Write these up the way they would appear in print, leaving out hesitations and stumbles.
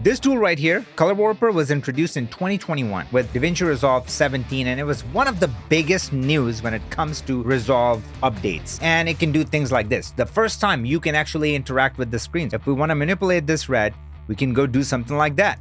This tool right here, Color Warper, was introduced in 2021 with DaVinci Resolve 17, and it was one of the biggest news when it comes to Resolve updates. And it can do things like this. The first time you can actually interact with the screens. If we want to manipulate this red, we can go do something like that.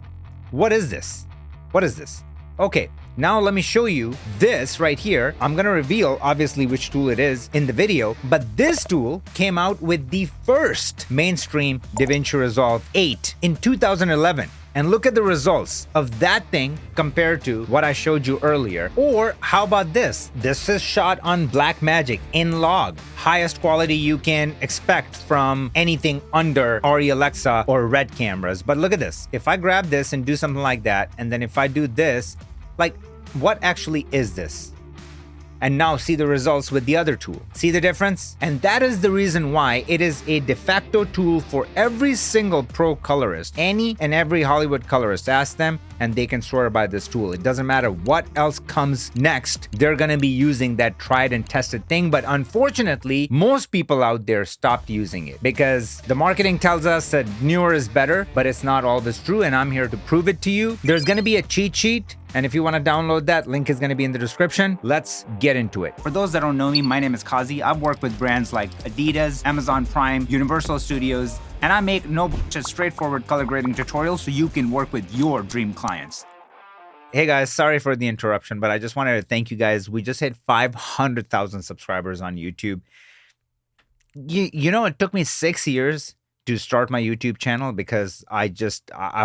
What is this? What is this? Okay, now let me show you this right here. I'm gonna reveal obviously which tool it is in the video, but this tool came out with the first mainstream DaVinci Resolve 8 in 2011. And look at the results of that thing compared to what I showed you earlier. Or how about this? This is shot on Blackmagic in log, highest quality you can expect from anything under RE Alexa or Red cameras. But look at this. If I grab this and do something like that, and then if I do this, like, what actually is this? And now see the results with the other tool. See the difference? And that is the reason why it is a de facto tool for every single pro colorist. Any and every Hollywood colorist, ask them and they can swear by this tool. It doesn't matter what else comes next, they're gonna be using that tried and tested thing. But unfortunately, most people out there stopped using it because the marketing tells us that newer is better, but it's not always true, and I'm here to prove it to you. There's gonna be a cheat sheet, and if you want to download that, link is going to be in the description. Let's get into it. For those that don't know me, my name is Qazi. I've worked with brands like Adidas, Amazon Prime, Universal Studios, and I make no just straightforward color grading tutorials so you can work with your dream clients. Hey guys, sorry for the interruption, but I just wanted to thank you guys. We just hit 500,000 subscribers on YouTube. You know, it took me 6 years to start my YouTube channel because I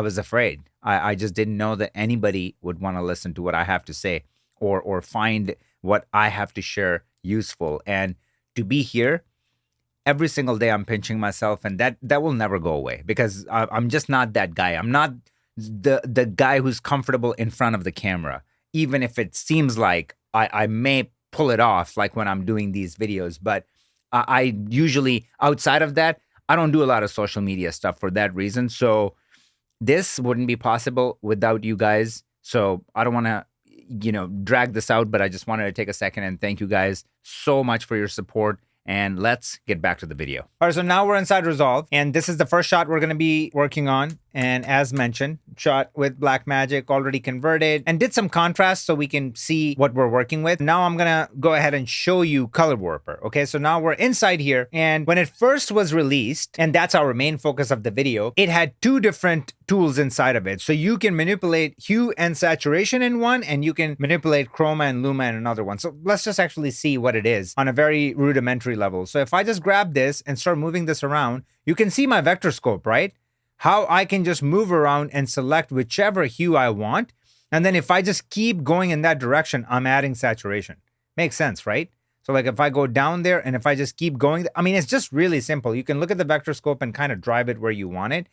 was afraid. I just didn't know that anybody would want to listen to what I have to say or find what I have to share useful. And to be here every single day, I'm pinching myself, and that will never go away because I'm just not that guy. I'm not the guy who's comfortable in front of the camera, even if it seems like I may pull it off like when I'm doing these videos. But I usually, outside of that, I don't do a lot of social media stuff for that reason. So this wouldn't be possible without you guys. So I don't want to, drag this out, but I just wanted to take a second and thank you guys so much for your support. And let's get back to the video. All right, so now we're inside Resolve, and this is the first shot we're going to be working on. And as mentioned, shot with Blackmagic, already converted, and did some contrast so we can see what we're working with. Now I'm going to go ahead and show you Color Warper. Okay, so now we're inside here, and when it first was released, and that's our main focus of the video, it had two different tools inside of it. So you can manipulate hue and saturation in one, and you can manipulate chroma and luma in another one. So let's just actually see what it is on a very rudimentary level. So if I just grab this and start moving this around, you can see my vector scope, right? How I can just move around and select whichever hue I want. And then if I just keep going in that direction, I'm adding saturation. Makes sense, right? So like if I go down there and if I just keep going, I mean, it's just really simple. You can look at the vector scope and kind of drive it where you want it.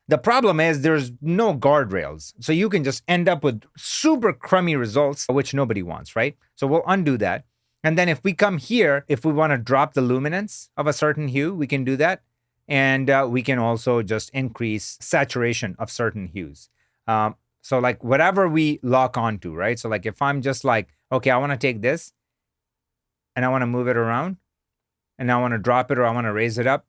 The problem is there's no guardrails. So you can just end up with super crummy results, which nobody wants, right? So we'll undo that. And then if we come here, if we want to drop the luminance of a certain hue, we can do that. And we can also just increase saturation of certain hues. So like whatever we lock onto, right? So like if I'm just like, okay, I want to take this and I want to move it around and I want to drop it or I want to raise it up,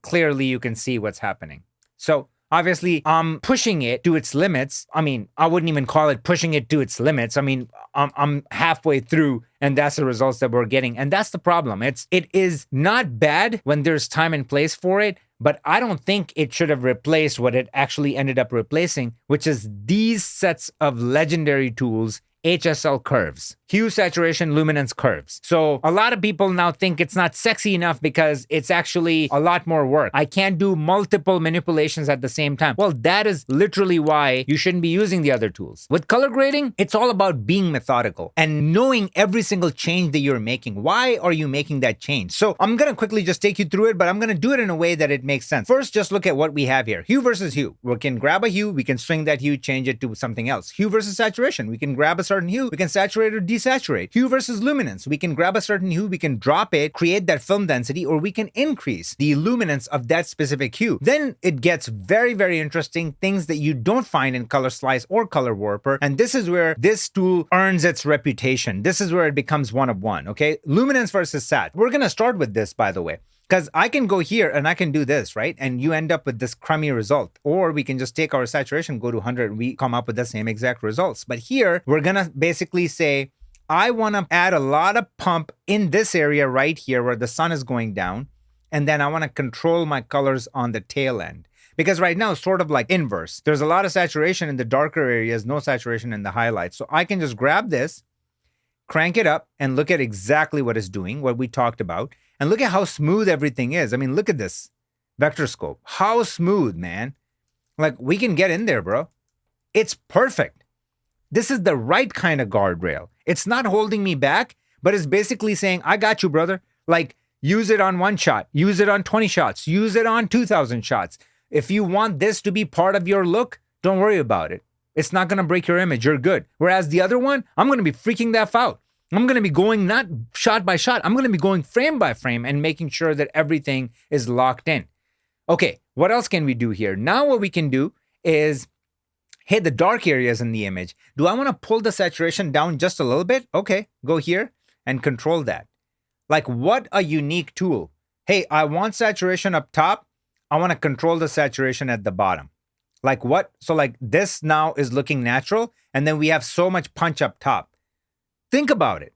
clearly you can see what's happening. So obviously, I'm pushing it to its limits. I mean, I wouldn't even call it pushing it to its limits. I mean, I'm halfway through, and that's the results that we're getting. And that's the problem. It is not bad when there's time and place for it, but I don't think it should have replaced what it actually ended up replacing, which is these sets of legendary tools, HSL Curves, hue, saturation, luminance curves. So a lot of people now think it's not sexy enough because it's actually a lot more work. I can't do multiple manipulations at the same time. Well, that is literally why you shouldn't be using the other tools. With color grading, it's all about being methodical and knowing every single change that you're making. Why are you making that change? So I'm going to quickly just take you through it, but I'm going to do it in a way that it makes sense. First, just look at what we have here. Hue versus hue. We can grab a hue, we can swing that hue, change it to something else. Hue versus saturation. We can grab a certain hue, we can saturate or desaturate. Hue versus luminance. We can grab a certain hue, we can drop it, create that film density, or we can increase the luminance of that specific hue. Then it gets very, very interesting, things that you don't find in Color Slice or Color Warper. And this is where this tool earns its reputation. This is where it becomes one of one, okay? Luminance versus sat. We're gonna start with this, by the way, Because I can go here and I can do this, right? And you end up with this crummy result. Or we can just take our saturation, go to 100, and we come up with the same exact results. But here, we're going to basically say, I want to add a lot of pump in this area right here where the sun is going down. And then I want to control my colors on the tail end. Because right now, it's sort of like inverse. There's a lot of saturation in the darker areas, no saturation in the highlights. So I can just grab this, crank it up, and look at exactly what it's doing, what we talked about. And look at how smooth everything is. I mean, look at this vector scope. How smooth, man. Like, we can get in there, bro. It's perfect. This is the right kind of guardrail. It's not holding me back, but it's basically saying, I got you, brother. Like, use it on 1 shot. Use it on 20 shots. Use it on 2,000 shots. If you want this to be part of your look, don't worry about it. It's not going to break your image. You're good. Whereas the other one, I'm going to be freaking that out. I'm going to be going not shot by shot. I'm going to be going frame by frame and making sure that everything is locked in. Okay, what else can we do here? Now what we can do is hit the dark areas in the image. Do I want to pull the saturation down just a little bit? Okay, go here and control that. Like, what a unique tool. Hey, I want saturation up top. I want to control the saturation at the bottom. Like what? So like this now is looking natural, and then we have so much punch up top. Think about it.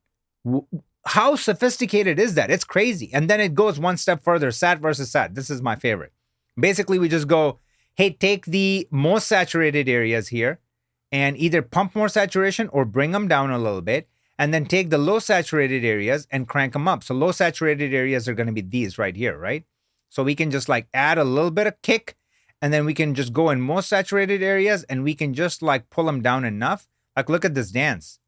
How sophisticated is that? It's crazy. And then it goes one step further, sat versus sat. This is my favorite. Basically, we just go, hey, take the most saturated areas here and either pump more saturation or bring them down a little bit, and then take the low saturated areas and crank them up. So low saturated areas are going to be these right here, right? So we can just like add a little bit of kick, and then we can just go in most saturated areas and we can just like pull them down enough. Like, look at this dance.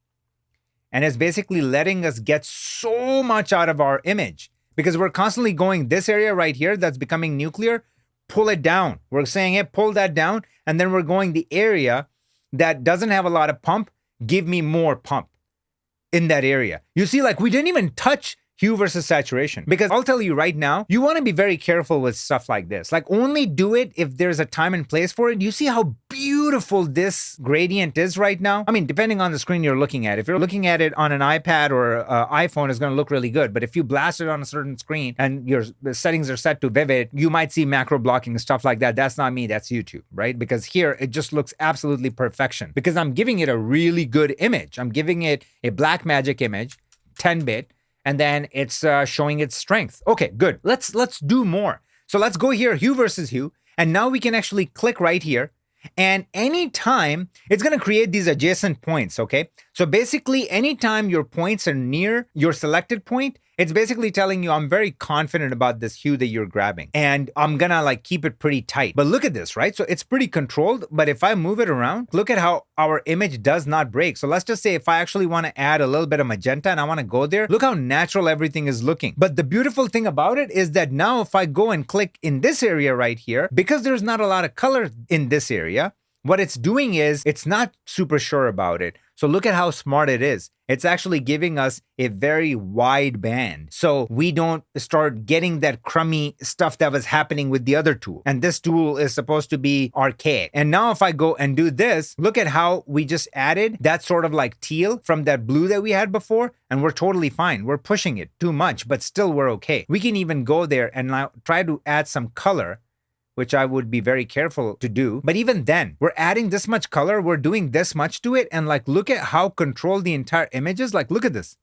And it's basically letting us get so much out of our image because we're constantly going this area right here that's becoming nuclear, pull it down. We're saying, hey, pull that down. And then we're going the area that doesn't have a lot of pump, give me more pump in that area. You see, like we didn't even touch hue versus saturation, because I'll tell you right now, you want to be very careful with stuff like this. Like, only do it if there's a time and place for it. You see how beautiful this gradient is right now? I mean, depending on the screen you're looking at. If you're looking at it on an iPad or iPhone, it's going to look really good. But if you blast it on a certain screen and your settings are set to vivid, you might see macro blocking and stuff like that. That's not me, that's YouTube, right? Because here it just looks absolutely perfection because I'm giving it a really good image. I'm giving it a Blackmagic image, 10-bit, and then it's showing its strength. Okay, good. Let's do more. So let's go here, hue versus hue. And now we can actually click right here. And anytime, it's going to create these adjacent points, okay? So basically, anytime your points are near your selected point, it's basically telling you, I'm very confident about this hue that you're grabbing. And I'm going to like keep it pretty tight. But look at this, right? So it's pretty controlled. But if I move it around, look at how our image does not break. So let's just say if I actually want to add a little bit of magenta and I want to go there, look how natural everything is looking. But the beautiful thing about it is that now if I go and click in this area right here, because there's not a lot of color in this area, what it's doing is it's not super sure about it. So look at how smart it is. It's actually giving us a very wide band. So we don't start getting that crummy stuff that was happening with the other tool. And this tool is supposed to be archaic. And now if I go and do this, look at how we just added that sort of like teal from that blue that we had before. And we're totally fine. We're pushing it too much, but still we're okay. We can even go there and now try to add some color, which I would be very careful to do. But even then, we're adding this much color, we're doing this much to it, and like, look at how controlled the entire image is. Like, look at this,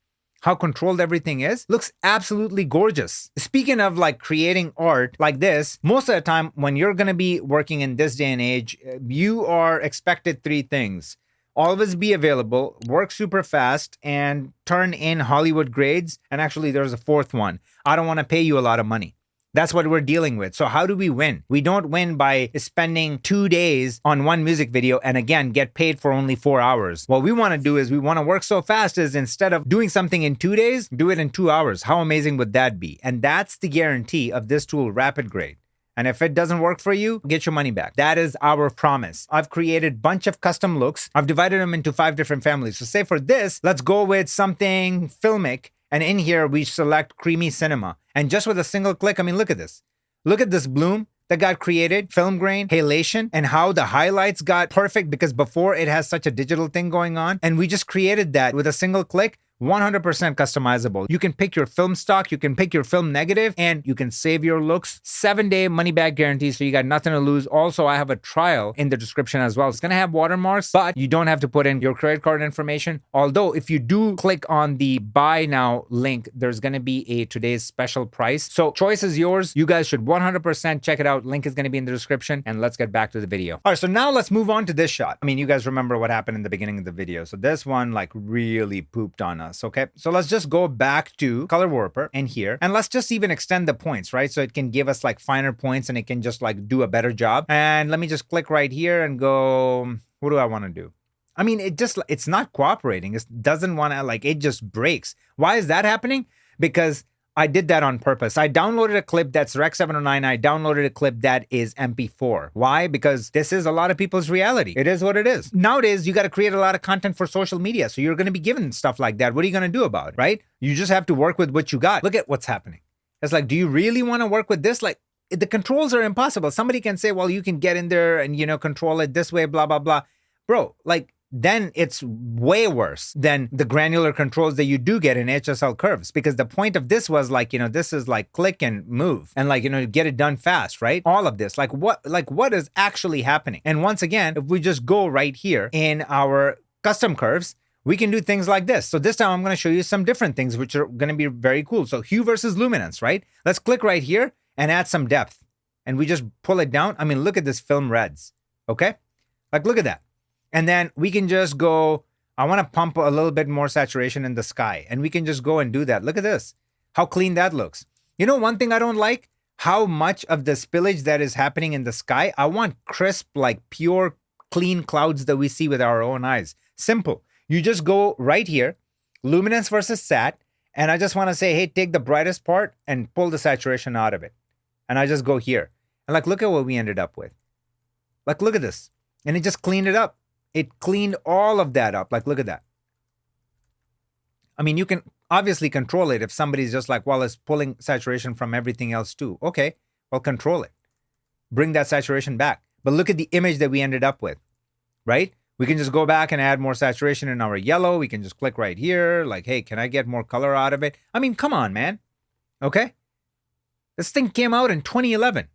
how controlled everything is. Looks absolutely gorgeous. Speaking of like creating art like this, most of the time when you're gonna be working in this day and age, you are expected 3 things. Always be available, work super fast, and turn in Hollywood grades. And actually there's a 4th one. I don't wanna pay you a lot of money. That's what we're dealing with. So how do we win? We don't win by spending 2 days on one music video and again, get paid for only 4 hours. What we want to do is we want to work so fast is instead of doing something in 2 days, do it in 2 hours. How amazing would that be? And that's the guarantee of this tool, RapidGrade. And if it doesn't work for you, get your money back. That is our promise. I've created a bunch of custom looks. I've divided them into 5 different families. So say for this, let's go with something filmic. And in here, we select creamy cinema. And just with a single click, I mean, look at this. Look at this bloom that got created, film grain, halation, and how the highlights got perfect because before it has such a digital thing going on. And we just created that with a single click. 100% customizable. You can pick your film stock, you can pick your film negative, and you can save your looks. 7-day money back guarantee, so you got nothing to lose. Also, I have a trial in the description as well. It's gonna have watermarks, but you don't have to put in your credit card information. Although, if you do click on the buy now link, there's gonna be a today's special price. So choice is yours. You guys should 100% check it out. Link is gonna be in the description, and let's get back to the video. All right, so now let's move on to this shot. I mean, you guys remember what happened in the beginning of the video. So this one like really pooped on us. Okay, so let's just go back to Color Warper and here, and let's just even extend the points, right? So it can give us like finer points and it can just like do a better job. And let me just click right here and go, what do I want to do? I mean, it's not cooperating. It doesn't want to, like, it just breaks. Why is that happening? Because I did that on purpose. I downloaded a clip that's Rec 709. I downloaded a clip that is MP4. Why? Because this is a lot of people's reality. It is what it is. Nowadays, you got to create a lot of content for social media. So you're going to be given stuff like that. What are you going to do about it, right? You just have to work with what you got. Look at what's happening. It's like, do you really want to work with this? Like, the controls are impossible. Somebody can say, well, you can get in there and, you know, control it this way, blah, blah, blah. Bro, like, then it's way worse than the granular controls that you do get in HSL Curves, because the point of this was like, you know, this is like click and move and like, you know, get it done fast, right? All of this, like what is actually happening? And once again, if we just go right here in our custom curves, we can do things like this. So this time I'm going to show you some different things, which are going to be very cool. So hue versus luminance, right? Let's click right here and add some depth, and we just pull it down. I mean, look at this film reds. Okay. Like, look at that. And then we can just go, I want to pump a little bit more saturation in the sky. And we can just go and do that. Look at this, how clean that looks. You know, one thing I don't like, how much of the spillage that is happening in the sky. I want crisp, like pure, clean clouds that we see with our own eyes. Simple. You just go right here, luminance versus sat. And I just want to say, hey, take the brightest part and pull the saturation out of it. And I just go here. And like, look at what we ended up with. Like, look at this. And it just cleaned it up. It cleaned all of that up. Like, look at that. I mean, you can obviously control it if somebody's just like, well, it's pulling saturation from everything else too. Okay, well, control it. Bring that saturation back. But look at the image that we ended up with, right? We can just go back and add more saturation in our yellow. We can just click right here. Like, hey, can I get more color out of it? I mean, come on, man. Okay. This thing came out in 2011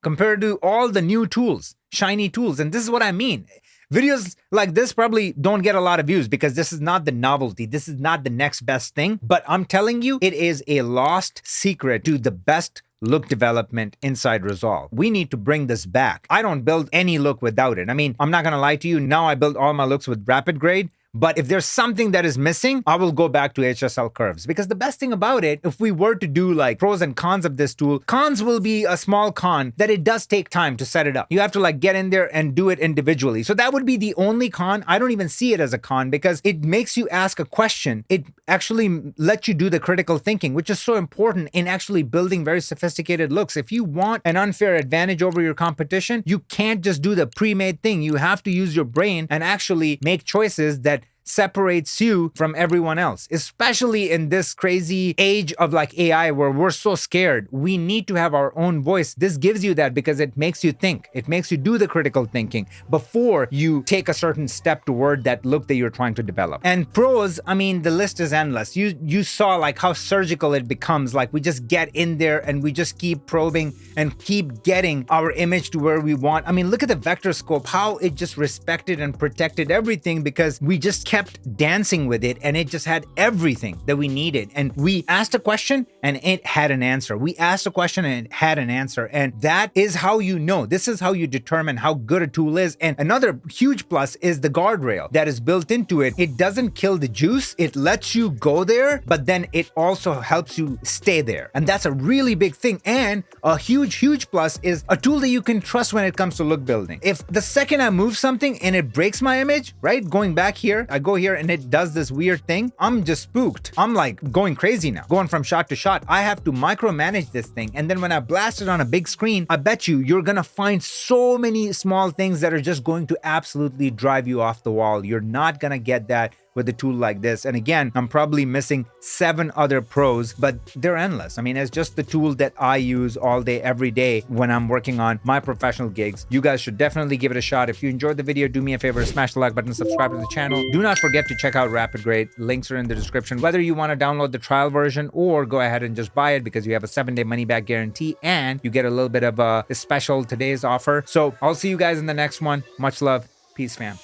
compared to all the new tools, shiny tools. And this is what I mean. Videos like this probably don't get a lot of views because this is not the novelty. This is not the next best thing. But I'm telling you, it is a lost secret to the best look development inside Resolve. We need to bring this back. I don't build any look without it. I mean, I'm not going to lie to you. Now I build all my looks with RapidGrade. But if there's something that is missing, I will go back to HSL Curves. Because the best thing about it, if we were to do like pros and cons of this tool, cons will be a small con that it does take time to set it up. You have to like get in there and do it individually. So that would be the only con. I don't even see it as a con because it makes you ask a question. It actually lets you do the critical thinking, which is so important in actually building very sophisticated looks. If you want an unfair advantage over your competition, you can't just do the pre-made thing. You have to use your brain and actually make choices that separates you from everyone else, especially in this crazy age of like AI where we're so scared. We need to have our own voice. This gives you that because it makes you think. It makes you do the critical thinking before you take a certain step toward that look that you're trying to develop. And pros, I mean, the list is endless. You saw like how surgical it becomes. Like we just get in there and we just keep probing and keep getting our image to where we want. I mean, look at the vector scope, how it just respected and protected everything because we just kept dancing with it and it just had everything that we needed. And we asked a question and it had an answer. We asked a question and it had an answer. And that is how you know. This is how you determine how good a tool is. And another huge plus is the guardrail that is built into it. It doesn't kill the juice. It lets you go there, but then it also helps you stay there. And that's a really big thing. And a huge plus is a tool that you can trust when it comes to look building. If the second I move something and it breaks my image, right? Going back here, I go here and it does this weird thing. I'm just spooked. I'm like going crazy now, going from shot to shot. I have to micromanage this thing. And then when I blast it on a big screen, I bet you're gonna find so many small things that are just going to absolutely drive you off the wall. You're not gonna get that with a tool like this. And again, I'm probably missing 7 other pros, but they're endless. I mean, it's just the tool that I use all day, every day when I'm working on my professional gigs. You guys should definitely give it a shot. If you enjoyed the video, do me a favor, smash the like button, subscribe to the channel. Do not forget to check out RapidGrade. Links are in the description. Whether you want to download the trial version or go ahead and just buy it because you have a 7-day money-back guarantee and you get a little bit of a special today's offer. So I'll see you guys in the next one. Much love. Peace, fam.